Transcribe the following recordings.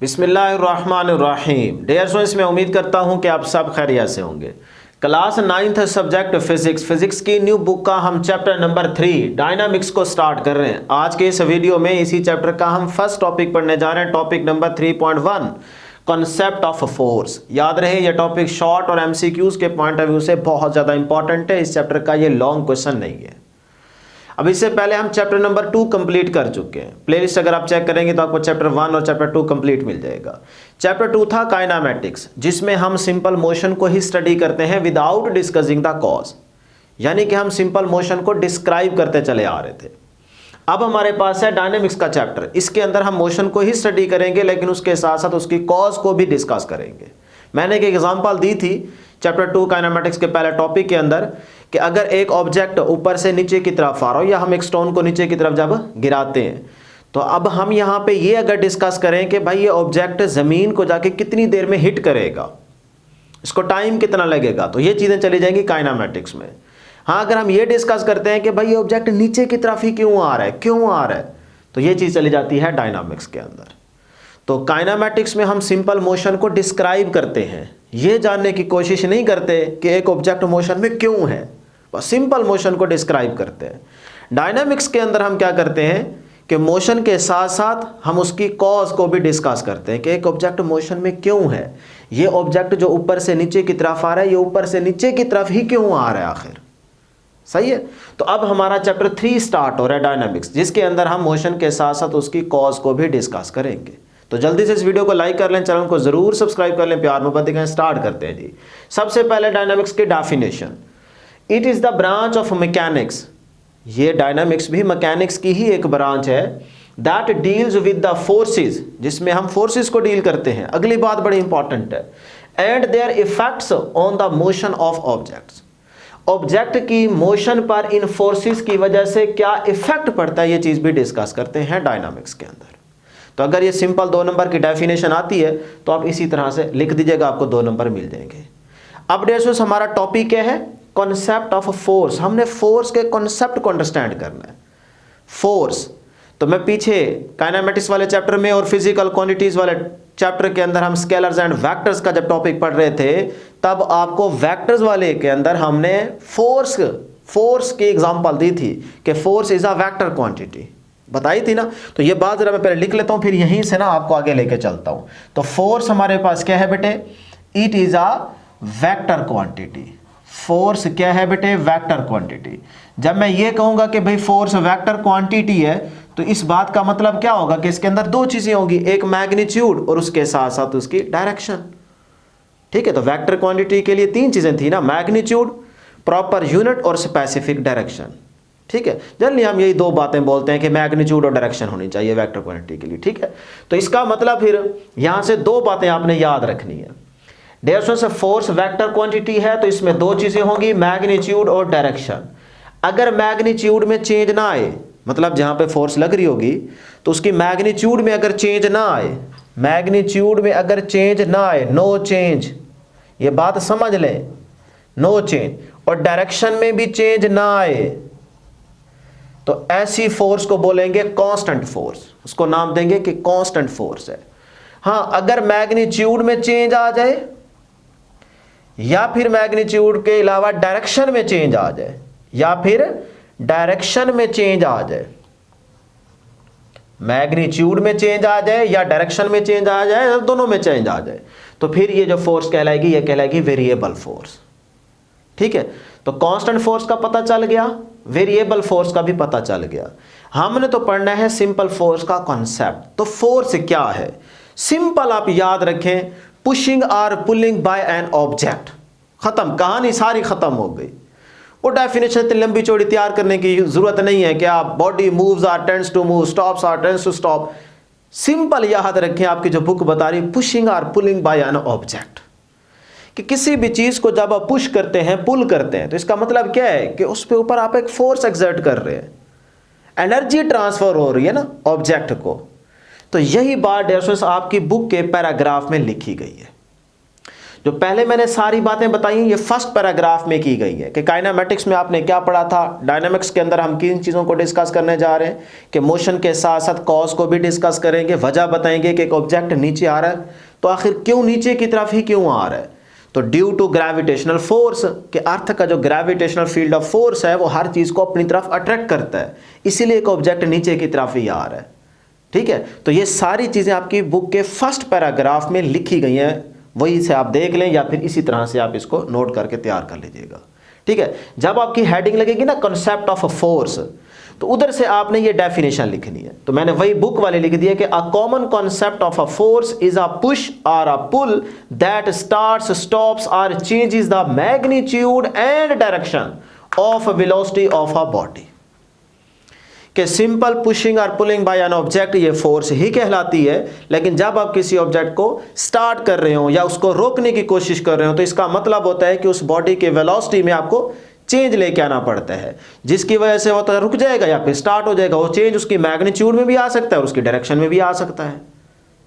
बिस्मिल्लाहिर्रहमानिर्रहीम। Dear students, मैं उम्मीद करता हूं कि आप सब खैरियत से होंगे। क्लास 9th सब्जेक्ट फिजिक्स की न्यू बुक का हम चैप्टर नंबर 3 डायनामिक्स को स्टार्ट कर रहे हैं। आज के इस वीडियो में इसी चैप्टर का हम फर्स्ट टॉपिक पढ़ने जा रहे हैं, topic number 3.1 concept of force. याद रहे ये टॉपिक शॉर्ट और एमसीक्यूज के पॉइंट ऑफ व्यू से बहुत ज़्यादा इंपॉर्टेंट है। इस चैप्टर का ये लॉन्ग क्वेश्चन नहीं है। अब इससे पहले हम चैप्टर नंबर 2 कंप्लीट कर चुके हैं। प्लेलिस्ट अगर आप चेक करेंगे तो आपको चैप्टर 1 और चैप्टर 2 कंप्लीट मिल जाएगा। चैप्टर 2 था काइनामेटिक्स, जिसमें हम सिंपल मोशन को ही स्टडी करते हैं विदाउट डिस्कसिंग द कॉज, यानी कि हम सिंपल मोशन को डिस्क्राइब करते चले आ रहे थे। अब हमारे पास है डायनेमिक्स का चैप्टर। इसके अंदर हम मोशन को ही स्टडी करेंगे, लेकिन उसके साथ साथ उसकी कॉज को भी डिस्कस करेंगे। मैंने एक एग्जांपल दी थी चैप्टर 2 काइनेमेटिक्स के पहले टॉपिक के अंदर कि अगर एक ऑब्जेक्ट ऊपर से नीचे की तरफ आ रहा हो या हम एक स्टोन को नीचे की तरफ जब गिराते हैं, तो अब हम यहाँ पे ये अगर डिस्कस करें कि भाई ये ऑब्जेक्ट ज़मीन को जाके कितनी देर में हिट करेगा, इसको टाइम कितना लगेगा, तो ये चीज़ें चली जाएंगी काइनेमेटिक्स में। हाँ, अगर हम ये डिस्कस करते हैं कि भाई ये ऑब्जेक्ट नीचे की तरफ ही क्यों आ रहा है, तो ये चीज़ चली जाती है डायनामिक्स के अंदर। तो काइनेमेटिक्स में हम सिंपल मोशन को डिस्क्राइब करते हैं, ये जानने की कोशिश नहीं करते कि एक ऑब्जेक्ट मोशन में क्यों है, बस सिंपल मोशन को डिस्क्राइब करते हैं। डायनामिक्स के अंदर हम क्या करते हैं कि मोशन के साथ साथ हम उसकी कॉज को भी डिस्कस करते हैं कि एक ऑब्जेक्ट मोशन में क्यों है। ये ऑब्जेक्ट जो ऊपर से नीचे की तरफ आ रहा है, ये ऊपर से नीचे की तरफ ही क्यों आ रहा है आखिर, सही है। तो अब हमारा चैप्टर 3 स्टार्ट हो रहा है डायनामिक्स, जिसके अंदर हम मोशन के साथ साथ उसकी कॉज को भी डिस्कस करेंगे। तो जल्दी से इस वीडियो को लाइक कर लें, चैनल को जरूर सब्सक्राइब कर लें, प्यार मोहब्बत दिखाएं। स्टार्ट करते हैं जी। सबसे पहले डायनामिक्स की definition, it is the branch of mechanics. ये डायनामिक्स भी मैकेनिक्स की ही एक ब्रांच है, that deals with the forces, जिसमें हम फोर्सेस को डील करते हैं। अगली बात बड़ी इंपॉर्टेंट है, and there effects on the motion of objects. Object की मोशन पर इन फोर्सेस की वजह से क्या इफेक्ट पड़ता है, ये चीज भी डिस्कस करते हैं डायनामिक्स के अंदर। तो अगर ये सिंपल 2 नंबर की डेफिनेशन आती है तो आप इसी तरह से लिख दीजिएगा, आपको 2 नंबर मिल जाएंगे। अब डेस्टोस हमारा टॉपिक क्या है, कॉन्सेप्ट ऑफ फोर्स। हमने फोर्स के कॉन्सेप्ट को अंडरस्टैंड करना है। फोर्स तो मैं पीछे काइनेमेटिक्स वाले चैप्टर में और फिजिकल क्वांटिटीज वाले चैप्टर के अंदर हम स्केलर्स एंड वेक्टर्स का जब टॉपिक पढ़ रहे थे, तब आपको वेक्टर्स वाले के अंदर हमने फोर्स की एग्जांपल दी थी कि force is a vector quantity, बताई थी ना। तो ये बात जरा मैं पहले लिख लेता हूं, फिर यहीं से ना आपको आगे लेके चलता हूं। तो फोर्स हमारे पास क्या है बेटे, it is a vector quantity. Force क्या है बेटे, वेक्टर क्वांटिटी। जब मैं ये कहूंगा कि भाई फोर्स वेक्टर क्वांटिटी है, तो इस बात का मतलब क्या होगा कि इसके अंदर 2 चीजें होंगी, एक मैग्नीट्यूड और उसके साथ साथ उसकी डायरेक्शन। ठीक है, तो वेक्टर क्वांटिटी के लिए 3 चीजें थी ना, मैग्नीट्यूड, प्रॉपर यूनिट और स्पेसिफिक डायरेक्शन। ठीक है, जनरली हम यही 2 बातें बोलते हैं कि मैग्नीट्यूड और डायरेक्शन होनी चाहिए वेक्टर क्वांटिटी के लिए। ठीक है, तो इसका मतलब फिर यहां से 2 बातें आपने याद रखनी है। डेयर से फोर्स वेक्टर क्वांटिटी है तो इसमें 2 चीजें होंगी, मैग्नीट्यूड और डायरेक्शन। अगर मैग्नीट्यूड में चेंज ना आए, मतलब जहां पे फोर्स लग रही होगी तो उसकी मैग्नीट्यूड में अगर चेंज ना आए, मैग्नीट्यूड में अगर चेंज ना आए, नो चेंज, ये बात समझ लें, नो चेंज, और डायरेक्शन में भी चेंज ना आए, तो ऐसी फोर्स को बोलेंगे कांस्टेंट फोर्स। उसको नाम देंगे कि कांस्टेंट फोर्स है। हां, अगर मैग्नीट्यूड में चेंज आ जाए या फिर मैग्नीट्यूड के अलावा डायरेक्शन में चेंज आ जाए, या फिर डायरेक्शन में चेंज आ जाए, मैग्नीट्यूड में चेंज आ जाए या डायरेक्शन में चेंज आ जाए या दोनों में चेंज आ जाए, तो फिर ये जो फोर्स कहलाएगी, ये कहलाएगी वेरिएबल फोर्स। ठीक है, तो कांस्टेंट फोर्स का पता चल गया, वेरिएबल फोर्स का भी पता चल गया। हमने तो पढ़ना है सिंपल फोर्स का कॉन्सेप्ट। तो फोर्स क्या है, सिंपल आप याद रखें, पुशिंग और पुलिंग बाय एन ऑब्जेक्ट। खत्म, कहानी सारी खत्म हो गई। वो डेफिनेशन इतनी लंबी चौड़ी तैयार करने की जरूरत नहीं है कि आप body moves or tends to move, stops or tends to stop. Simple याद रखें, आपकी जो बुक बता रही पुशिंग और पुलिंग बाय एन ऑब्जेक्ट, कि किसी भी चीज को जब आप पुश करते हैं, पुल करते हैं, तो इसका मतलब क्या है कि उस पे ऊपर आप एक फोर्स एक्सर्ट कर रहे हैं, एनर्जी ट्रांसफर हो रही है ना ऑब्जेक्ट को। तो यही बात डेयर स्टूडेंट्स आपकी बुक के पैराग्राफ में लिखी गई है। जो पहले मैंने सारी बातें बताई हैं ये फर्स्ट पैराग्राफ में की गई है कि काइनेमेटिक्स में आपने क्या पढ़ा था, डायनामिक्स के अंदर हम किन चीज़ों को डिस्कस करने जा रहे हैं कि मोशन के साथ साथ कॉज को भी डिस्कस करेंगे, वजह बताएंगे कि एक ऑब्जेक्ट नीचे आ रहा है तो आखिर क्यों नीचे की तरफ ही क्यों आ रहा है, तो ड्यू टू ग्रेविटेशनल फोर्स के अर्थ का जो ग्रेविटेशनल फील्ड ऑफ फोर्स है वो हर चीज़ को अपनी तरफ अट्रैक्ट करता है, इसीलिए एक ऑब्जेक्ट नीचे की तरफ ही आ रहा है। ठीक है, तो ये सारी चीज़ें आपकी बुक के फर्स्ट पैराग्राफ में लिखी गई हैं, वही से आप देख लें या फिर इसी तरह से आप इसको नोट करके तैयार कर लीजिएगा। ठीक है, जब आपकी हेडिंग लगेगी ना कॉन्सेप्ट ऑफ अ फोर्स, तो उधर से आपने ये डेफिनेशन लिखनी है। तो मैंने वही बुक वाले लिख दिया कि a common concept of a force is a push और अ पुल दैट स्टार्ट्स, स्टॉप्स और changes the magnitude and direction of velocity of a body. कि सिंपल पुशिंग और पुलिंग बाय एन ऑब्जेक्ट ये फोर्स ही कहलाती है, लेकिन जब आप किसी ऑब्जेक्ट को स्टार्ट कर रहे हो या उसको रोकने की कोशिश कर रहे हो तो इसका मतलब होता है कि उस बॉडी के वेलोसिटी में आपको चेंज लेके आना पड़ता है, जिसकी वजह से वो तो रुक जाएगा या फिर स्टार्ट हो जाएगा। वो चेंज उसकी मैग्नीट्यूड में भी आ सकता है और उसकी डायरेक्शन में भी आ सकता है।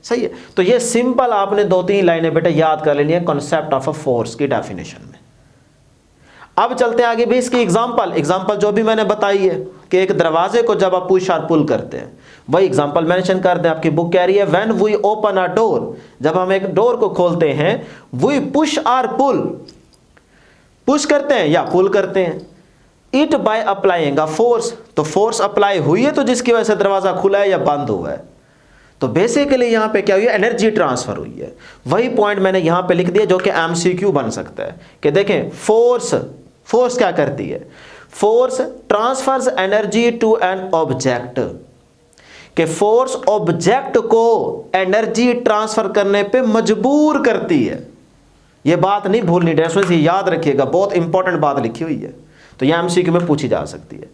सही है, तो ये सिंपल आपने 2-3 लाइनें बेटा याद कर लेनी है कॉन्सेप्ट ऑफ अ फोर्स की डेफिनेशन में। अब चलते हैं आगे भी इसकी एग्जांपल जो भी मैंने बताई है कि एक दरवाजे को जब आप पुश और पुल करते हैं, वही एग्जांपल मेंशन कर दें। आपकी बुक कह रही है when we open a door, जब हम एक डोर को खोलते हैं, वी पुश और पुल, पुश करते हैं या पुल करते हैं। It by applying a force, तो फोर्स अप्लाई हुई है तो जिसकी वजह से दरवाजा खुला है या बंद हुआ है। तो बेसिकली यहां पे क्या हुई है, एनर्जी ट्रांसफर हुई है। वही पॉइंट मैंने यहां पे लिख दिया जो कि एमसीक्यू बन सकता है कि देखें फोर्स क्या करती है, force transfers energy to an object, कि फोर्स ऑब्जेक्ट को एनर्जी ट्रांसफर करने पे मजबूर करती है। ये बात नहीं भूलनी, डेफिनेटली से याद रखिएगा, बहुत इंपॉर्टेंट बात लिखी हुई है, तो यह एमसीक्यू में पूछी जा सकती है।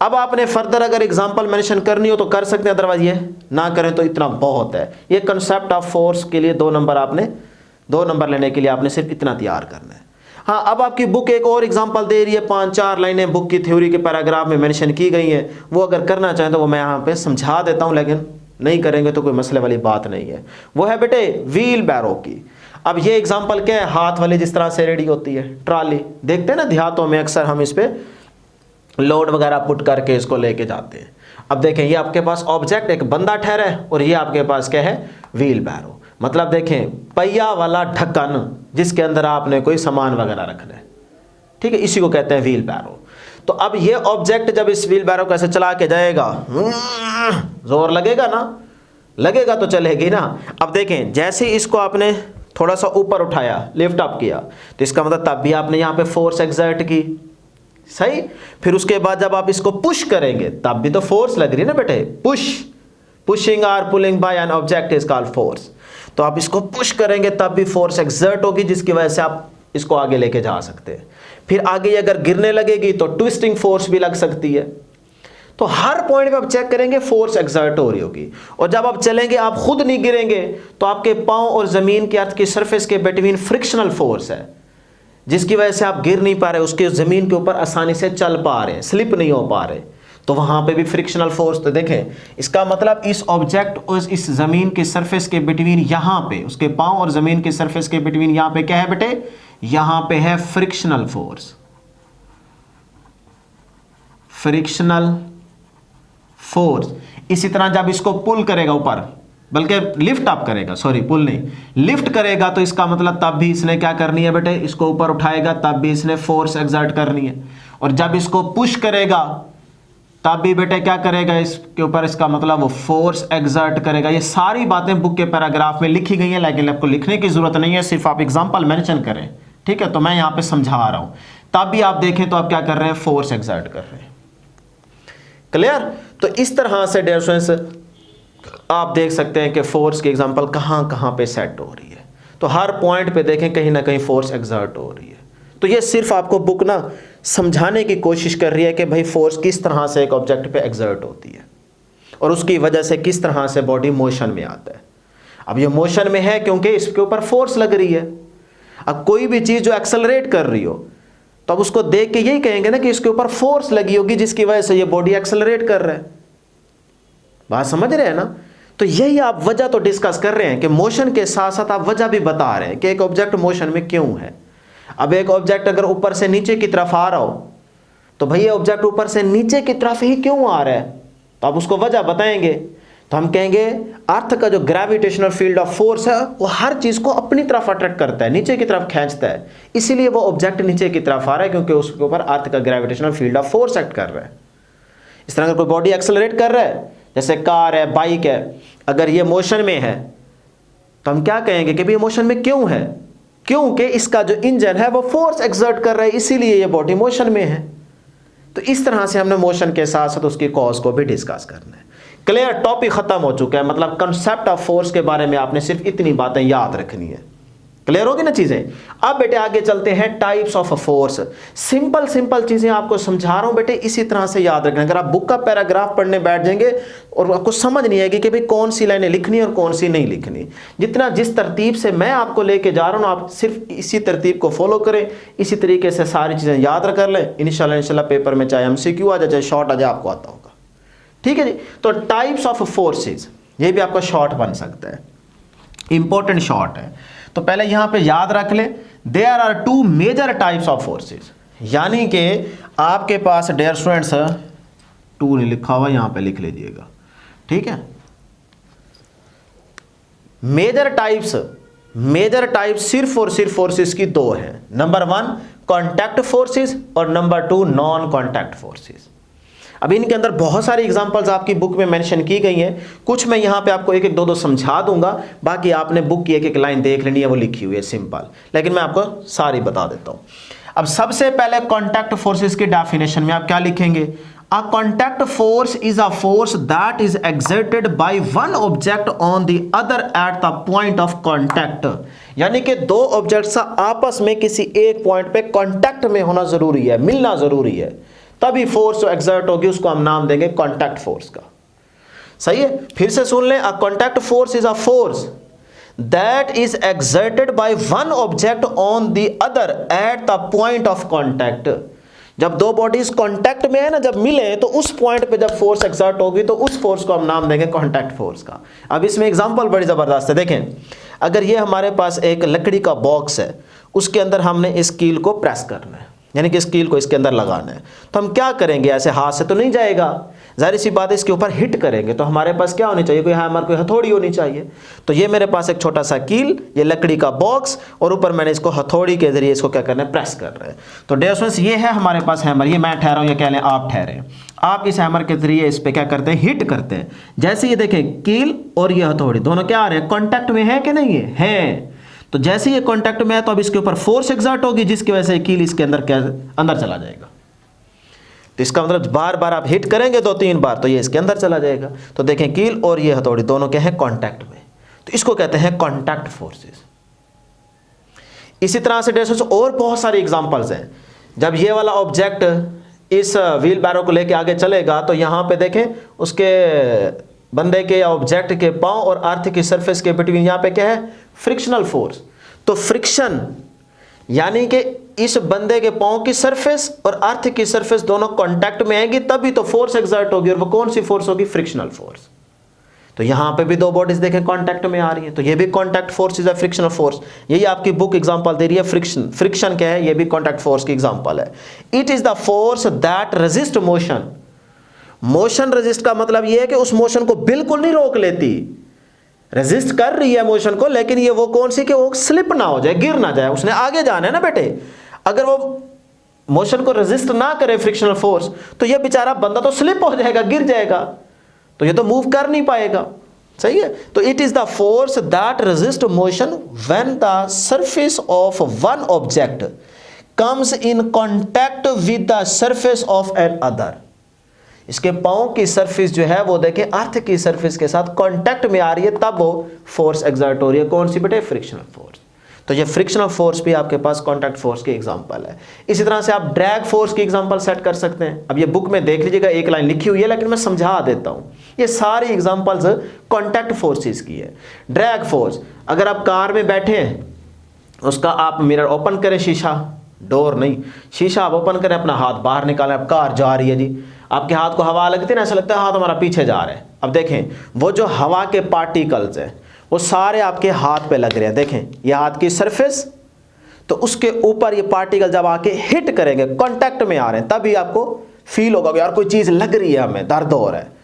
अब आपने फर्दर अगर एग्जांपल मेंशन करनी हो तो कर सकते हैं, अदरवाइज ये ना करें तो इतना बहुत है। ये कंसेप्ट ऑफ फोर्स के लिए 2 नंबर लेने के लिए आपने सिर्फ इतना तैयार करना है। हाँ, अब आपकी बुक एक और एग्जांपल दे रही है, 5-4 लाइनें बुक की थ्योरी के पैराग्राफ में मेंशन की गई हैं। वो अगर करना चाहें तो वो मैं यहाँ पे समझा देता हूँ, लेकिन नहीं करेंगे तो कोई मसले वाली बात नहीं है। वो है बेटे व्हील बैरो की। अब ये एग्जांपल क्या है, हाथ वाली जिस तरह से रेडी होती है ट्रॉली, देखते हैं ना देहातों में अक्सर हम इस पे लोड वगैरह पुट करके इसको लेके जाते हैं। अब देखें ये आपके पास ऑब्जेक्ट एक बंदा ठहरा है और ये आपके पास क्या है, व्हील बैरो। मतलब देखें पहिया वाला ढक्कन जिसके अंदर आपने कोई सामान वगैरह रखना है, ठीक है, इसी को कहते हैं व्हील बैरो। तो अब ये ऑब्जेक्ट जब इस व्हील बैरो को ऐसे चला के जाएगा, जोर लगेगा ना, लगेगा तो चलेगी ना। अब देखें जैसे इसको आपने थोड़ा सा ऊपर उठाया, लिफ्ट अप किया, तो इसका मतलब तब भी आपने यहाँ पे फोर्स एक्सर्ट की, सही। फिर उसके बाद जब आप इसको पुश करेंगे तब भी तो फोर्स लग रही है ना बेटे, पुशिंग और pulling by an object is called force. तो आप इसको पुश करेंगे तब भी फोर्स एक्सर्ट होगी, जिसकी वजह से आप इसको आगे लेके जा सकते हैं। फिर आगे अगर गिरने लगेगी तो ट्विस्टिंग फोर्स भी लग सकती है। तो हर पॉइंट पे आप चेक करेंगे फोर्स एक्सर्ट हो रही होगी। और जब आप चलेंगे आप खुद नहीं गिरेंगे, तो आपके पांव और जमीन के अर्थ की सरफेस के बिटवीन फ्रिक्शनल फोर्स है, जिसकी वजह से आप गिर नहीं पा रहे, उसके जमीन के ऊपर आसानी से चल पा रहे हैं, स्लिप नहीं हो पा रहे, तो वहां पे भी फ्रिक्शनल फोर्स। तो देखें इसका मतलब इस ऑब्जेक्ट और इस जमीन के सरफेस के बिटवीन, यहां पे उसके पांव और जमीन के सरफेस के बिटवीन यहां पे क्या है बेटे, यहां पे है फ्रिक्शनल फोर्स, फ्रिक्शनल फोर्स। इसी तरह जब इसको पुल करेगा ऊपर, बल्कि लिफ्ट अप करेगा, सॉरी पुल नहीं, लिफ्ट करेगा, तो इसका मतलब तब भी इसने क्या करनी है बेटे, इसको ऊपर उठाएगा तब भी इसने फोर्स एक्सर्ट करनी है। और जब इसको पुश करेगा तब भी बेटे क्या करेगा, इसके ऊपर, इसका मतलब वो फोर्स एक्सर्ट करेगा। ये सारी बातें बुक के पैराग्राफ में लिखी गई हैं, लेकिन आपको लिखने की जरूरत नहीं है, सिर्फ आप एग्जांपल मेंशन करें, ठीक है। तो मैं यहाँ पे समझा रहा हूं, तब भी आप देखें तो आप क्या कर रहे हैं, फोर्स एक्सर्ट कर रहे हैं। क्लियर। तो इस तरह से डियर स्टूडेंट्स आप देख सकते हैं कि फोर्स की एग्जांपल कहां कहां पे सेट हो रही है। तो हर पॉइंट पे देखें कहीं ना कहीं फोर्स एक्सर्ट हो रही है। तो ये सिर्फ आपको बुक ना समझाने की कोशिश कर रही है कि भाई फोर्स किस तरह से एक ऑब्जेक्ट पे एक्सर्ट होती है और उसकी वजह से किस तरह से बॉडी मोशन में आता है। अब ये मोशन में है क्योंकि इसके ऊपर फोर्स लग रही है। अब कोई भी चीज़ जो एक्सेलरेट कर रही हो तो अब उसको देख के यही कहेंगे ना कि इसके ऊपर फोर्स लगी होगी, जिसकी वजह से ये बॉडी एक्सेलरेट कर रहा है। बात समझ रहे हैं ना। तो यही आप वजह तो डिस्कस कर रहे हैं कि मोशन के साथ साथ आप वजह भी बता रहे हैं कि एक ऑब्जेक्ट मोशन में क्यों है। अब एक ऑब्जेक्ट अगर ऊपर से नीचे की तरफ आ रहा हो तो भैया ऑब्जेक्ट ऊपर से नीचे की तरफ ही क्यों आ रहा है, तो आप उसको वजह बताएंगे। तो हम कहेंगे अर्थ का जो ग्रेविटेशनल फील्ड ऑफ फोर्स है वो हर चीज को अपनी तरफ अट्रैक्ट करता है, नीचे की तरफ खींचता है, इसीलिए वो ऑब्जेक्ट नीचे की तरफ आ रहा है क्योंकि उसके ऊपर अर्थ का gravitational field of force act कर रहा है। इस तरह अगर कोई बॉडी एक्सेलरेट कर रहा है, जैसे कार है, बाइक है, अगर ये मोशन में है तो हम क्या कहेंगे कि भाई मोशन में क्यों है, क्योंकि इसका जो इंजन है वो फोर्स एक्सर्ट कर रहा है, इसीलिए ये बॉडी मोशन में है। तो इस तरह से हमने मोशन के साथ साथ उसकी कॉज को भी डिस्कस करना है। क्लियर, टॉपिक खत्म हो चुका है, मतलब कंसेप्ट ऑफ फोर्स के बारे में आपने सिर्फ इतनी बातें याद रखनी है। क्लियर होगी ना चीजें। अब बेटे आगे चलते हैं टाइप्स ऑफ फोर्स। सिंपल चीजें आपको समझा रहा हूं बेटे, इसी तरह से याद रखना। अगर आप बुक का पैराग्राफ पढ़ने बैठ जाएंगे और आपको समझ नहीं आएगी कि भाई कौन सी लाइनें लिखनी और कौन सी नहीं लिखनी, जिस तरतीब से मैं आपको लेके जा रहा हूं आप सिर्फ इसी तरतीब को फॉलो करें, इसी तरीके से सारी चीजें याद कर लें। इंशाल्लाह पेपर में चाहे MCQ आ जाए चाहे शॉर्ट आ जाए आपको आता होगा। ठीक है जी। तो टाइप्स ऑफ फोर्सेस, ये भी आपका शॉर्ट बन सकता है, इंपॉर्टेंट शॉर्ट है। तो पहले यहां पे याद रख ले, there are two major types of forces, यानी कि आपके पास डियर स्टूडेंट्स 2 नहीं लिखा हुआ, यहां पे लिख लीजिएगा। ठीक है, मेजर टाइप्स सिर्फ और सिर्फ फोर्सेस की 2 है। नंबर 1 कॉन्टैक्ट फोर्सेस और नंबर 2 नॉन कॉन्टैक्ट फोर्सेस। अब इनके अंदर बहुत सारी एग्जांपल्स आपकी बुक में मेंशन की गई हैं, कुछ मैं यहाँ पे आपको एक एक दो समझा दूंगा, बाकी आपने बुक की एक एक लाइन देख लेनी है, वो लिखी हुई है सिंपल, लेकिन मैं आपको सारी बता देता हूँ। अब सबसे पहले कॉन्टैक्ट फोर्सेस की डेफिनेशन में आप क्या लिखेंगे? A contact force is a force that is exerted by one object on the other at the point of contact, यानी कि 2 ऑब्जेक्ट्स आपस में किसी एक पॉइंट पे कॉन्टैक्ट में होना जरूरी है, मिलना जरूरी है, तभी फोर्स जो एक्सर्ट होगी उसको हम नाम देंगे कॉन्टैक्ट फोर्स का। सही है, फिर से सुन लें, a contact force is a force that is exerted by one object on the other at the point of contact. जब 2 बॉडीज कॉन्टैक्ट में है ना, जब मिले तो उस पॉइंट पे जब फोर्स एक्सर्ट होगी तो उस फोर्स को हम नाम देंगे कॉन्टैक्ट फोर्स का। अब इसमें एग्जांपल बड़ी जबरदस्त है, देखें, अगर ये हमारे पास एक लकड़ी का बॉक्स है, उसके अंदर हमने इस कील को प्रेस करना है, यानी कि इस कील को इसके अंदर लगाना है, तो हम क्या करेंगे? ऐसे हाथ से तो नहीं जाएगा, जाहिर सी बात है इसके ऊपर हिट करेंगे, तो हमारे पास क्या होनी चाहिए? कोई हैमर, कोई हथौड़ी होनी चाहिए। तो ये मेरे पास एक छोटा सा कील, ये लकड़ी का बॉक्स, और ऊपर मैंने इसको हथौड़ी के जरिए इसको क्या करना है? प्रेस कर रहे हैं। तो डियर स्टूडेंट्स, ये है हमारे पास हैमर, ये मैं ठहरा हूं, ये कह लें आप ठहरे। आप इस हैमर के जरिए इस पे क्या करते हैं? हिट करते हैं। जैसे ये देखें, कील और ये हथौड़ी दोनों क्या आ रहे हैं? कॉन्टैक्ट में है कि नहीं है? तो जैसे ये कांटेक्ट में है तो अब इसके ऊपर फोर्स एक्सर्ट होगी, जिसकी वजह से कील इसके अंदर अंदर चला जाएगा। तो इसका मतलब बार बार आप हिट करेंगे 2-3 बार तो ये इसके अंदर चला जाएगा। तो देखें, कील और ये हथौड़ी दोनों क्या है? कांटेक्ट में, तो इसको कहते हैं कांटेक्ट फोर्सेस। इसी तरह से डेस्क और बहुत सारी एग्जांपल्स हैं। जब ये वाला ऑब्जेक्ट इस व्हील बैरो को लेके आगे चलेगा तो यहां पे देखें, उसके बंदे के या ऑब्जेक्ट के पांव और अर्थ की सरफेस के बिटवीन यहां पे क्या है? Frictional force. तो फ्रिक्शन यानी कि इस बंदे के पांव की सरफेस और अर्थ की सरफेस दोनों कांटेक्ट में आएंगी, तभी तो फोर्स एक्सर्ट होगी, और वो कौन सी फोर्स होगी? Frictional force. तो यहां पे भी 2 बॉडीज देखें कांटेक्ट में आ रही हैं, तो ये भी contact force is a frictional force. यही आपकी बुक एग्जांपल दे रही है, फ्रिक्शन क्या है? ये भी कांटेक्ट फोर्स की एग्जांपल है। It is the force that resist motion. Motion resist का मतलब यह है कि उस मोशन को बिल्कुल नहीं रोक लेती, रेजिस्ट कर रही है मोशन को, लेकिन ये वो कौन सी कि वो स्लिप ना हो जाए, गिर ना जाए, उसने आगे जाना है ना बेटे। अगर वो मोशन को रेजिस्ट ना करे फ्रिक्शनल फोर्स, तो ये बेचारा बंदा तो स्लिप हो जाएगा, गिर जाएगा, तो ये तो मूव कर नहीं पाएगा। सही है। तो it is the force that resist motion when the surface of one object comes in contact with the surface of another. इसके पांव की सरफेस जो है वो देखें अर्थ की सरफेस के साथ कांटेक्ट में आ रही है, तब वो फोर्स एक्सर्ट हो रही है। कौन सी बेटे? Frictional force. तो ये फ्रिक्शनल फोर्स भी आपके पास कांटेक्ट फोर्स की एग्जांपल है। इसी तरह से आप ड्रैग फोर्स की एग्जांपल सेट कर सकते हैं। अब ये बुक में देख लीजिएगा, एक लाइन लिखी हुई है, लेकिन मैं समझा देता हूं। ये सारी एग्जांपल्स कांटेक्ट फोर्सेस की है। ड्रैग फोर्स, अगर आप कार में बैठे हैं, उसका आप मिरर ओपन करें, शीशा, डोर नहीं, शीशा आप ओपन करें, अपना हाथ बाहर निकालें, अब कार जा रही है जी, आपके हाथ को हवा लगती है ना, ऐसा लगता है हाथ हमारा पीछे जा रहा है। अब देखें वो जो हवा के पार्टिकल्स हैं वो सारे आपके हाथ पे लग रहे हैं। देखें ये हाथ की सरफेस, तो उसके ऊपर ये पार्टिकल जब आके हिट करेंगे, कांटेक्ट में आ रहे हैं, तभी आपको फील होगा कि यार कोई चीज़ लग रही है, हमें दर्द हो रहा है।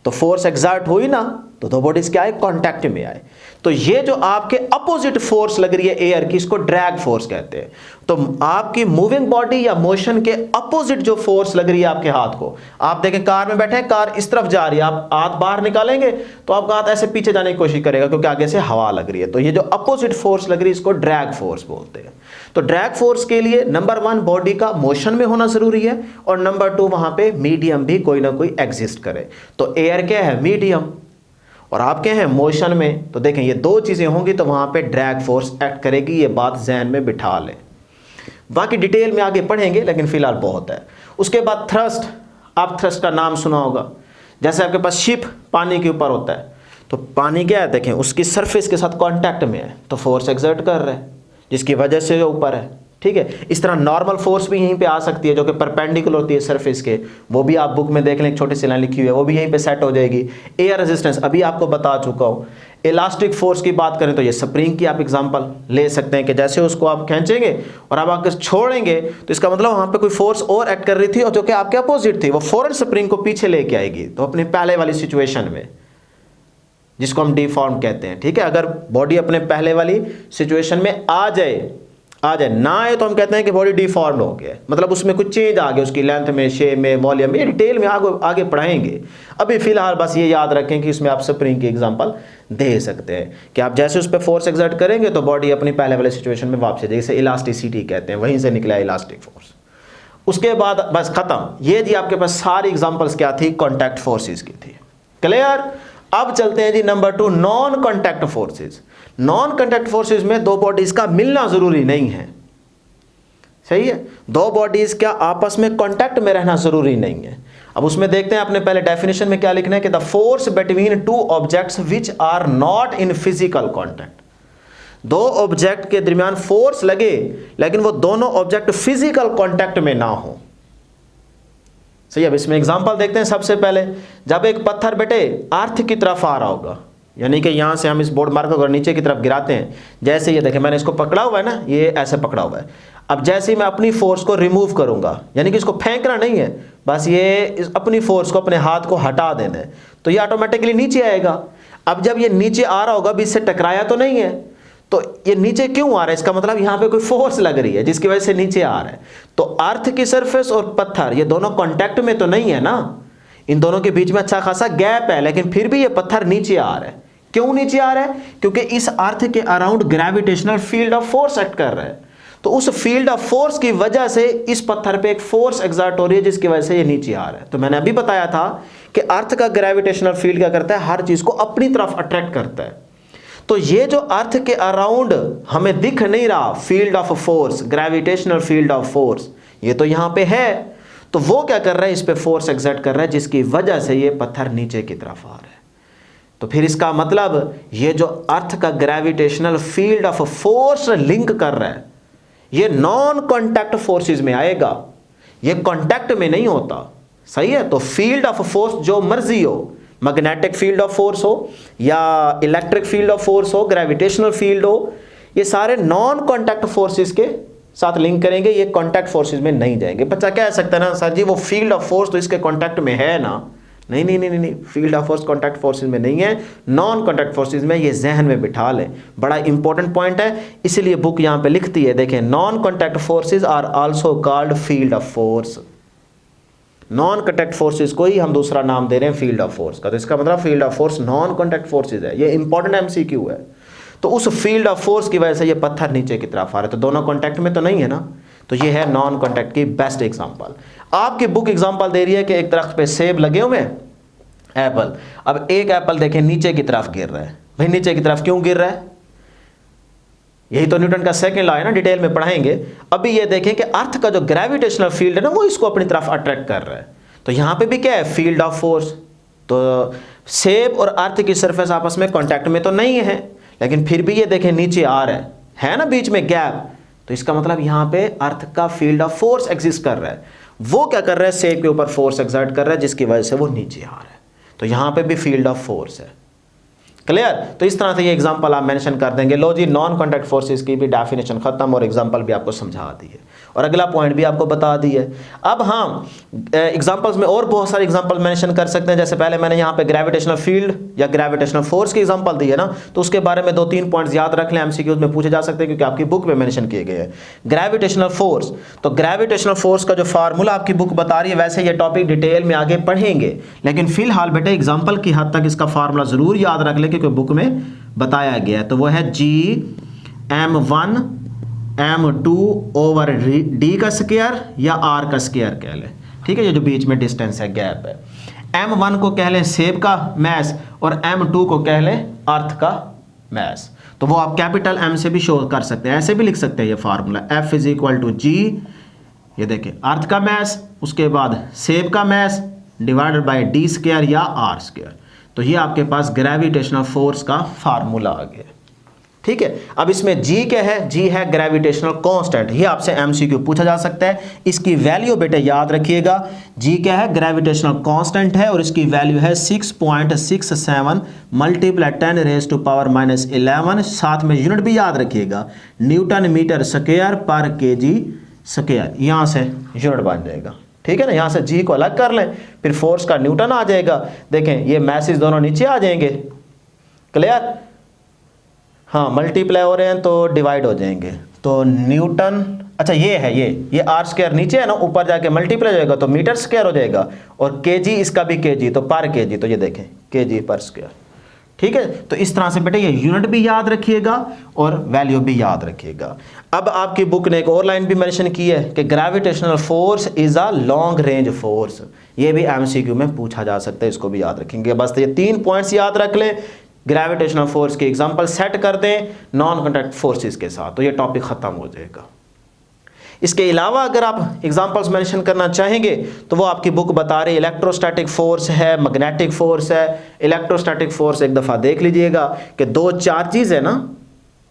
तो फोर्स एक्सर्ट हुई ना, तो दो बॉडीज क्या आए, कांटेक्ट में आए। तो ये जो आपके अपोजिट फोर्स लग रही है एयर की, इसको ड्रैग फोर्स कहते हैं। तो आपकी मूविंग बॉडी या मोशन के अपोजिट जो फोर्स लग रही है आपके हाथ को, आप देखें कार में बैठे हैं, कार इस तरफ जा रही है, आप हाथ बाहर निकालेंगे तो आपका हाथ ऐसे पीछे जाने की कोशिश करेगा क्योंकि आगे से हवा लग रही है। तो ये जो अपोजिट फोर्स लग रही है इसको ड्रैग फोर्स बोलते हैं। तो ड्रैग फोर्स के लिए नंबर 1 बॉडी का मोशन में होना जरूरी है, और नंबर 2 वहां पे मीडियम भी कोई ना कोई एग्जिस्ट करे। तो एयर क्या है, मीडियम, और आप क्या हैं, मोशन में। तो देखें ये दो चीजें होंगी तो वहां पे ड्रैग फोर्स एक्ट करेगी। ये बात ज़हन में बिठा लें, बाकी डिटेल में आगे पढ़ेंगे, लेकिन फिलहाल बहुत है। उसके बाद थ्रस्ट, आप थ्रस्ट का नाम सुना होगा। जैसे आपके पास शिप पानी के ऊपर होता है, तो पानी क्या है, देखें उसकी सरफेस के साथ कांटेक्ट में है तो फोर्स एक्सर्ट कर रहा है, जिसकी वजह से जो ऊपर है। ठीक है, इस तरह नॉर्मल फोर्स भी यहीं पे आ सकती है जो कि परपेंडिकुलर होती है सरफेस के, वो भी आप बुक में देख लें, एक छोटी सी लाइन लिखी हुई है, वो भी यहीं पे सेट हो जाएगी। एयर रेजिस्टेंस अभी आपको बता चुका हूँ। इलास्टिक फोर्स की बात करें तो ये स्प्रिंग की आप एग्जांपल ले सकते हैं कि जैसे उसको आप खींचेंगे और आप अगर छोड़ेंगे तो इसका मतलब वहाँ पे कोई फोर्स और एक्ट कर रही थी और जो कि आपके अपोजिट थी, वो फौरन स्प्रिंग को पीछे लेके आएगी, तो अपनी पहले वाली सिचुएशन में, जिसको हम डिफॉर्म कहते हैं। ठीक है, अगर बॉडी अपने पहले वाली सिचुएशन में आ जाए ना आए तो हम कहते हैं कि बॉडी डिफॉर्म्ड हो गया, मतलब उसमें कुछ चेंज आ गया उसकी लेंथ में, शेप में, वॉल्यूम में। डिटेल में आगे पढ़ाएंगे। अभी फिलहाल बस ये याद रखें कि इसमें आप स्प्रिंग की एग्जांपल दे सकते हैं कि आप जैसे उस पर फोर्स एक्सर्ट करेंगे तो बॉडी अपनी पहले वाले सिचुएशन में वापस जाएगी, जैसे इलास्टिसिटी कहते हैं, वहीं से निकला इलास्टिक फोर्स। उसके बाद बस खत्म। ये जी आपके पास सारी एग्जाम्पल्स क्या थी, कॉन्टैक्ट फोर्सेज की थी। क्लियर। अब चलते हैं जी number 2, non contact forces. Non contact forces में दो बॉडीज का मिलना जरूरी नहीं है, सही है। दो बॉडीज का आपस में कांटेक्ट में रहना जरूरी नहीं है। अब उसमें देखते हैं, अपने पहले डेफिनेशन में क्या लिखना है कि the force between two objects which are not in physical contact. दो ऑब्जेक्ट के दरमियान फोर्स लगे लेकिन वो दोनों ऑब्जेक्ट फिजिकल कांटेक्ट में ना हो, सही। अब इसमें एग्जांपल देखते हैं। सबसे पहले जब एक पत्थर बेटे अर्थ की तरफ आ रहा होगा, यानी कि यहाँ से हम इस बोर्ड मार्कर को नीचे की तरफ गिराते हैं, जैसे ये देखें मैंने इसको पकड़ा हुआ है ना, ये ऐसे पकड़ा हुआ है। अब जैसे ही मैं अपनी फोर्स को रिमूव करूंगा, यानी कि इसको फेंकना नहीं है, बस ये अपनी फोर्स को, अपने हाथ को हटा देना है, तो ये ऑटोमेटिकली नीचे आएगा। अब जब ये नीचे आ रहा होगा, अभी इससे टकराया तो नहीं है, तो ये नीचे क्यों आ रहा है, इसका मतलब यहाँ पे कोई फोर्स लग रही है जिसकी वजह से नीचे आ रहा है। तो अर्थ की सरफेस और पत्थर ये दोनों कांटेक्ट में तो नहीं है ना, इन दोनों के बीच में अच्छा खासा गैप है, लेकिन फिर भी ये पत्थर नीचे आ रहा है। क्यों नीचे आ रहा है, क्योंकि इस अर्थ के around gravitational field of force act कर रहा है। तो उस फील्ड ऑफ फोर्स की वजह से इस पत्थर पे एक फोर्स एक्सर्ट हो रही है जिसकी वजह से ये नीचे आ रहा है। तो मैंने अभी बताया था कि अर्थ का ग्रेविटेशनल फील्ड क्या करता है, हर चीज को अपनी तरफ अट्रैक्ट करता है। तो ये जो अर्थ के अराउंड हमें दिख नहीं रहा field of force, gravitational field of force, ये तो यहां पे है, तो वो क्या कर रहा है, इस पे फोर्स एक्सर्ट कर रहा है जिसकी वजह से ये पत्थर नीचे की तरफ आ रहा है। तो फिर इसका मतलब ये जो अर्थ का gravitational field of force link कर रहा है, ये नॉन कॉन्टैक्ट फोर्सेस में आएगा, ये कॉन्टैक्ट में नहीं होता, सही है। तो फील्ड ऑफ फोर्स जो मर्जी हो, मैग्नेटिक फील्ड ऑफ फोर्स हो या इलेक्ट्रिक फील्ड ऑफ फोर्स हो, ग्रेविटेशनल फील्ड हो, ये सारे नॉन कॉन्टैक्ट फोर्सेस के साथ लिंक करेंगे, ये कॉन्टैक्ट फोर्सेस में नहीं जाएंगे। बच्चा कह सकता है ना सर जी वो फील्ड ऑफ फोर्स तो इसके कॉन्टैक्ट में है ना, नहीं नहीं नहीं नहीं, field of force contact forces में नहीं है, नॉन कॉन्टैक्ट फोर्सेस में। ये जहन में बिठा लें, बड़ा इंपॉर्टेंट पॉइंट है, इसलिए बुक यहां पे लिखती है, देखें, non contact forces are also called field of force. Non contact forces को ही हम दूसरा नाम दे रहे हैं फील्ड ऑफ फोर्स का, तो इसका मतलब field of force non contact forces है। ये इंपॉर्टेंट एमसीक्यू है। तो उस फील्ड ऑफ फोर्स की वजह से ये पत्थर नीचे की तरफ आ रहा है, तो दोनों कॉन्टैक्ट में तो नहीं है ना, तो ये है नॉन कॉन्टैक्ट की बेस्ट एग्जांपल। आपकी बुक एग्जांपल दे रही है कि एक दरख्त पे सेब लगे हुए हैं, एप्पल। अब एक एप्पल देखें नीचे की तरफ गिर रहा है, भाई नीचे की तरफ क्यों गिर रहा है, यही तो न्यूटन का सेकंड लॉ है ना, डिटेल में पढ़ाएंगे। अभी ये देखें कि अर्थ का जो ग्रेविटेशनल फील्ड है ना, वो इसको अपनी तरफ अट्रैक्ट कर रहा है, तो यहां पे भी क्या है, फील्ड ऑफ फोर्स। तो सेब और अर्थ की सरफेस आपस में कांटेक्ट में तो नहीं है, लेकिन फिर भी ये देखें नीचे आ रहा है ना बीच में गैप, तो इसका मतलब यहां पे अर्थ का फील्ड ऑफ फोर्स एग्जिस्ट कर रहा है। वो क्या कर रहा है, सेब के ऊपर फोर्स एक्सर्ट कर रहा है जिसकी वजह से वो नीचे आ रहा है। तो यहां पे भी फील्ड ऑफ फोर्स है। क्लियर? तो इस तरह से ये एग्जांपल आप मेंशन कर देंगे। लो जी, नॉन कॉन्टैक्ट फोर्सेस की भी डेफिनेशन खत्म और एग्जांपल भी आपको समझा दी है और अगला पॉइंट भी आपको बता दी है। अब हम एग्जांपल्स में और बहुत सारे एग्जांपल मेंशन कर सकते हैं। जैसे पहले मैंने यहाँ पे ग्रेविटेशनल फील्ड या ग्रेविटेशनल फोर्स की एग्जांपल दी है ना, तो उसके बारे में 2-3 पॉइंट्स याद रख लें, एमसीक्यूज में पूछे जा सकते हैं क्योंकि आपकी बुक में मेंशन किए गए हैं। ग्रेविटेशनल फोर्स, तो ग्रेविटेशनल फोर्स का जो फार्मूला आपकी बुक बता रही है, वैसे ये टॉपिक डिटेल में आगे पढ़ेंगे, लेकिन फिलहाल बेटे एग्जाम्पल की हद तक इसका फार्मूला जरूर याद रख लें क्योंकि बुक में बताया गया है। तो वो है Gm1 m2 ओवर d का स्क्वायर या r का स्क्वायर कह लें। ठीक है, ये जो बीच में डिस्टेंस है, गैप है। m1 को कह लें सेब का मैस और m2 को कह लें अर्थ का मैस। तो वो आप कैपिटल M से भी शो कर सकते हैं, ऐसे भी लिख सकते हैं ये formula, F is equal to G, ये देखिए अर्थ का मैस, उसके बाद सेब का mess divided by d square या r स्क्वायर। तो ये आपके पास ग्रेविटेशनल फोर्स का फार्मूला आ गया। ठीक है, अब इसमें G क्या है, G है ग्रेविटेशनल कांस्टेंट। ये आपसे एमसीक्यू पूछा जा सकता है, इसकी वैल्यू बेटे याद रखिएगा। G क्या है, ग्रेविटेशनल कांस्टेंट है और इसकी वैल्यू है 6.67 मल्टीप्लाई 10 रेज टू पावर -11। साथ में यूनिट भी याद रखिएगा, न्यूटन मीटर स्क्वायर पर केजी स्क्वायर, यहां से यूनिट बन जाएगा। ठीक है ना, यहां से G को अलग कर लें, फिर फोर्स का न्यूटन आ जाएगा। देखें ये मैसेज दोनों नीचे आ जाएंगे। क्लियर? हाँ, मल्टीप्लाई हो रहे हैं तो डिवाइड हो जाएंगे। तो न्यूटन, अच्छा ये है, ये आर स्क्वायर नीचे है ना, ऊपर जाके मल्टीप्लाई हो जाएगा तो मीटर स्क्वायर हो जाएगा, और केजी इसका भी केजी, तो पर केजी, तो ये देखें केजी पर स्क्वायर। ठीक है, तो इस तरह से बेटे ये यूनिट भी याद रखिएगा और वैल्यू भी याद रखिएगा। अब आपकी बुक ने एक और लाइन भी मेंशन की है कि gravitational force is a long range force. ये भी एमसीक्यू में पूछा जा सकता है, इसको भी याद रखेंगे। बस ये 3 पॉइंट्स याद रख लें, ग्रेविटेशनल फोर्स के एग्जांपल सेट कर दें नॉन कॉन्टैक्ट फोर्सेस के साथ, तो ये टॉपिक खत्म हो जाएगा। इसके अलावा अगर आप एग्जांपल्स मेंशन करना चाहेंगे तो वो आपकी बुक बता रही है इलेक्ट्रोस्टैटिक फोर्स है, मैग्नेटिक फोर्स है। इलेक्ट्रोस्टैटिक फोर्स एक दफ़ा देख लीजिएगा कि 2 चार्जेस है ना,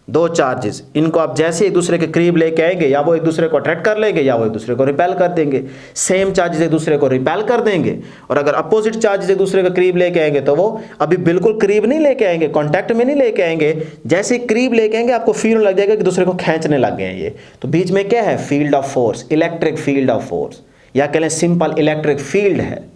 2 चार्जेस, इनको आप जैसे एक दूसरे के करीब लेके आएंगे या वो एक दूसरे को अट्रैक्ट कर लेंगे या वो एक दूसरे को रिपेल कर देंगे। सेम चार्जेस एक दूसरे को रिपेल कर देंगे, और अगर अपोजिट चार्जेस एक दूसरे के करीब लेके आएंगे तो वो अभी बिल्कुल करीब नहीं लेके आएंगे, कॉन्टैक्ट में नहीं लेके आएंगे, जैसे करीब लेके आएंगे आपको फील लग जाएगा कि दूसरे को खींचने लग गए हैं ये। तो बीच में क्या है, field of force, electric field of force, या कह लें सिंपल इलेक्ट्रिक फील्ड है।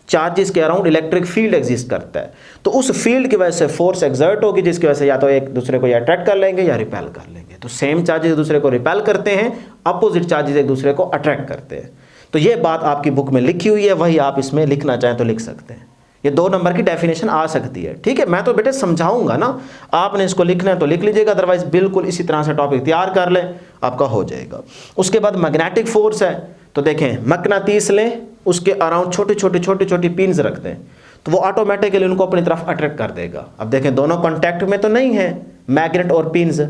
चार्जेस के अराउंड इलेक्ट्रिक फील्ड एग्जिस्ट करता है, तो उस फील्ड की वजह से फोर्स एक्सर्ट होगी जिसकी वजह से या तो एक दूसरे को या अट्रैक्ट कर लेंगे या रिपेल कर लेंगे। तो सेम चार्जेस एक दूसरे को रिपेल करते हैं, अपोजिट चार्जेस एक दूसरे को अट्रैक्ट करते हैं। तो ये बात आपकी बुक में लिखी हुई है, वही आप इसमें लिखना चाहें तो लिख सकते हैं। ये 2 नंबर की डेफिनेशन आ सकती है। ठीक है, मैं तो बेटे समझाऊंगा ना, आपने इसको लिखना है तो लिख लीजिएगा, अदरवाइज बिल्कुल इसी तरह से टॉपिक तैयार कर लें, आपका हो जाएगा। उसके बाद मैग्नेटिक फोर्स है, तो देखें मकनातीस लें, उसके अराउंड छोटी छोटी पिन्स रखते हैं, तो वो ऑटोमेटिकली उनको अपनी तरफ अट्रैक्ट कर देगा। अब देखें दोनों कॉन्टैक्ट में तो नहीं है, मैग्नेट और पिन्स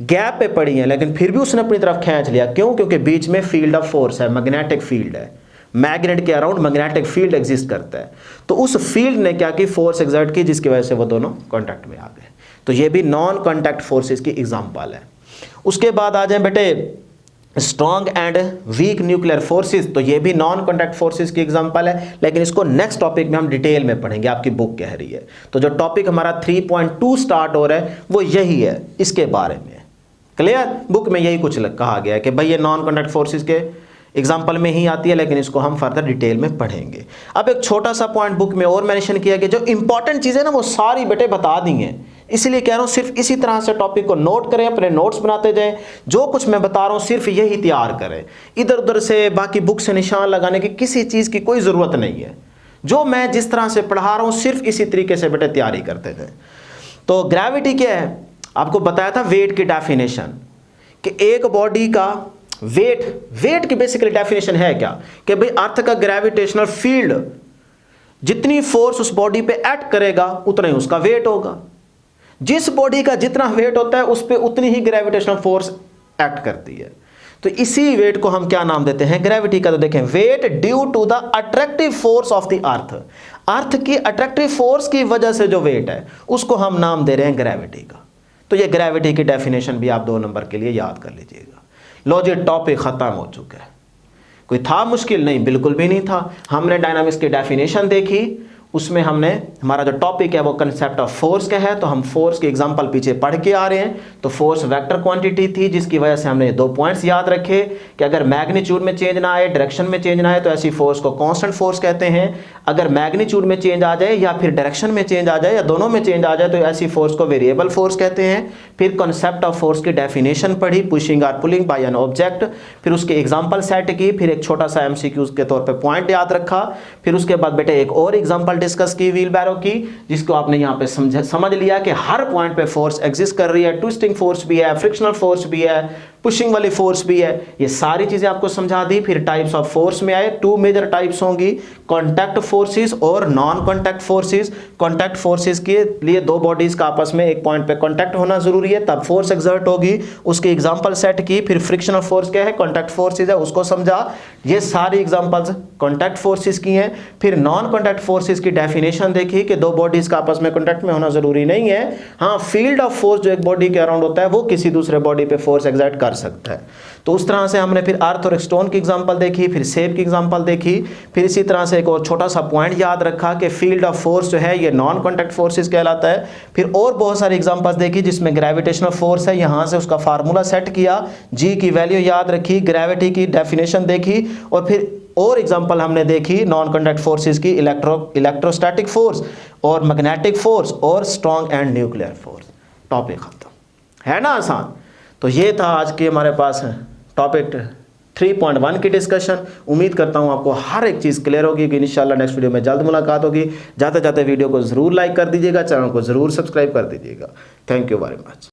गैप पे पड़ी हैं, लेकिन फिर भी उसने अपनी तरफ खींच लिया। क्यों? क्योंकि बीच में फील्ड ऑफ फोर्स है, मैग्नेटिक फील्ड है, मैग्नेट के अराउंड मैग्नेटिक फील्ड एग्जिस्ट करता है। तो उस फील्ड ने क्या की, फोर्स एक्सर्ट की, जिसकी वजह से वो दोनों कॉन्टैक्ट में आ गए। तो ये भी नॉन कॉन्टैक्ट फोर्सेस की एग्जाम्पल है। उसके बाद आ जाए बेटे strong and weak nuclear forces, तो ये भी नॉन कॉन्टैक्ट फोर्सेस की एग्जांपल है, लेकिन इसको नेक्स्ट टॉपिक में हम डिटेल में पढ़ेंगे, आपकी बुक कह रही है। तो जो टॉपिक हमारा 3.2 स्टार्ट हो रहा है वो यही है, इसके बारे में। क्लियर? बुक में यही कुछ कहा गया है कि भाई ये नॉन कॉन्टैक्ट फोर्सेस के एग्जाम्पल में ही आती है, लेकिन इसको हम फर्दर डिटेल में पढ़ेंगे। अब एक छोटा सा पॉइंट बुक में और मेंशन किया गया, जो इंपॉर्टेंट चीज़ें ना वो सारी बेटे बता दी हैं, इसलिए कह रहा हूँ सिर्फ इसी तरह से टॉपिक को नोट करें, अपने नोट्स बनाते जाएं, जो कुछ मैं बता रहा हूँ सिर्फ यही तैयार करें, इधर उधर से बाकी बुक से निशान लगाने की किसी चीज़ की कोई ज़रूरत नहीं है। जो मैं जिस तरह से पढ़ा रहा हूँ सिर्फ इसी तरीके से बेटे तैयारी करते जाएं। तो ग्रेविटी क्या है, आपको बताया था वेट की डेफिनेशन, कि एक बॉडी का वेट की बेसिकली डेफिनेशन है क्या, कि भाई अर्थ का ग्रेविटेशनल फील्ड जितनी फोर्स उस बॉडी पे एक्ट करेगा उतना ही उसका वेट होगा। जिस बॉडी का जितना वेट होता है उस पर उतनी ही ग्रेविटेशनल फोर्स एक्ट करती है। तो इसी वेट को हम क्या नाम देते हैं, ग्रेविटी का। तो देखें, weight due to the attractive force of the earth, earth की अट्रैक्टिव फोर्स की वजह से जो वेट है उसको हम नाम दे रहे हैं ग्रेविटी का। तो ये ग्रेविटी की डेफिनेशन भी आप 2 नंबर के लिए याद कर लीजिएगा। लो जी, टॉपिक खत्म हो चुका है। कोई था मुश्किल? नहीं, बिल्कुल भी नहीं था। हमने डायनामिक्स की डेफिनेशन देखी, उसमें हमने हमारा जो टॉपिक है वो कंसेप्ट ऑफ फोर्स का है, तो हम फोर्स के एग्जांपल पीछे पढ़ के आ रहे हैं। तो फोर्स वेक्टर क्वांटिटी थी, जिसकी वजह से हमने 2 पॉइंट्स याद रखे कि अगर मैग्नीट्यूड में चेंज ना आए, डायरेक्शन में चेंज ना आए, तो ऐसी फोर्स को कांस्टेंट फोर्स कहते हैं। अगर मैग्नीट्यूड में चेंज आ जाए या फिर डायरेक्शन में चेंज आ जाए या दोनों में चेंज आ जाए, तो ऐसी फोर्स को वेरिएबल फोर्स कहते हैं। फिर कंसेप्ट ऑफ फोर्स की डेफिनेशन पढ़ी, पुशिंग और पुलिंग बाय एन ऑब्जेक्ट। फिर उसके एग्जांपल सेट की, फिर एक छोटा सा एमसीक्यूज के तौर पे पॉइंट याद रखा। फिर उसके बाद बेटे एक और एग्जांपल डिस्कस की व्हील बैरो की, जिसको आपने यहाँ पे समझ लिया कि हर पॉइंट पे फोर्स एग्जिस्ट कर रही है। ट्विस्टिंग फोर्स भी है, फ्रिक्शनल फोर्स भी है, पुशिंग वाली फोर्स भी है। ये सारी चीजें आपको समझा दी। फिर टाइप्स ऑफ फोर्स में आए, 2 मेजर टाइप्स होंगी, कॉन्टैक्ट फोर्सेस और non contact forces. Contact forces के लिए 2 बॉडीज का आपस में एक पॉइंट पे कॉन्टैक्ट होना जरूरी है, तब फोर्स एक्सर्ट होगी। उसकी एग्जांपल सेट की। फिर फ्रिक्शनल फोर्स क्या है, कॉन्टैक्ट फोर्सेस है, उसको समझा। ये सारी एग्जांपल्स कॉन्टैक्ट फोर्सेस की हैं। फिर नॉन कॉन्टैक्ट फोर्सेस की डेफिनेशन देखी कि 2 बॉडीज का आपस में कॉन्टैक्ट में होना जरूरी नहीं है। हाँ, फील्ड ऑफ फोर्स जो एक बॉडी के अराउंड होता है वो किसी दूसरे बॉडी पे फोर्स एक्सर्ट कर सकता है। तो उस तरह से हमने फिर अर्थ और स्टोन की एग्जांपल देखी, फिर सेब की एग्जांपल देखी। फिर इसी तरह से एक और छोटा सा पॉइंट याद रखा कि फील्ड ऑफ फोर्स जो है ये नॉन कॉन्टैक्ट फोर्सेस कहलाता है। फिर और बहुत सारी एग्जांपल्स देखी जिसमें ग्रेविटेशनल फोर्स है, यहाँ से उसका फार्मूला सेट किया, जी की वैल्यू याद रखी, ग्रेविटी की डेफिनेशन देखी। और फिर और एग्जांपल हमने देखी नॉन कॉन्टैक्ट फोर्सेस की, इलेक्ट्रोस्टैटिक फोर्स और मैग्नेटिक फोर्स और strong and nuclear force. Topic खत्म है ना, आसान। तो ये था आज के हमारे पास टॉपिक 3.1 की डिस्कशन। उम्मीद करता हूँ आपको हर एक चीज़ क्लियर होगी कि इंशाल्लाह नेक्स्ट वीडियो में जल्द मुलाकात होगी। जाते जाते वीडियो को ज़रूर लाइक कर दीजिएगा, चैनल को ज़रूर सब्सक्राइब कर दीजिएगा। Thank you very much.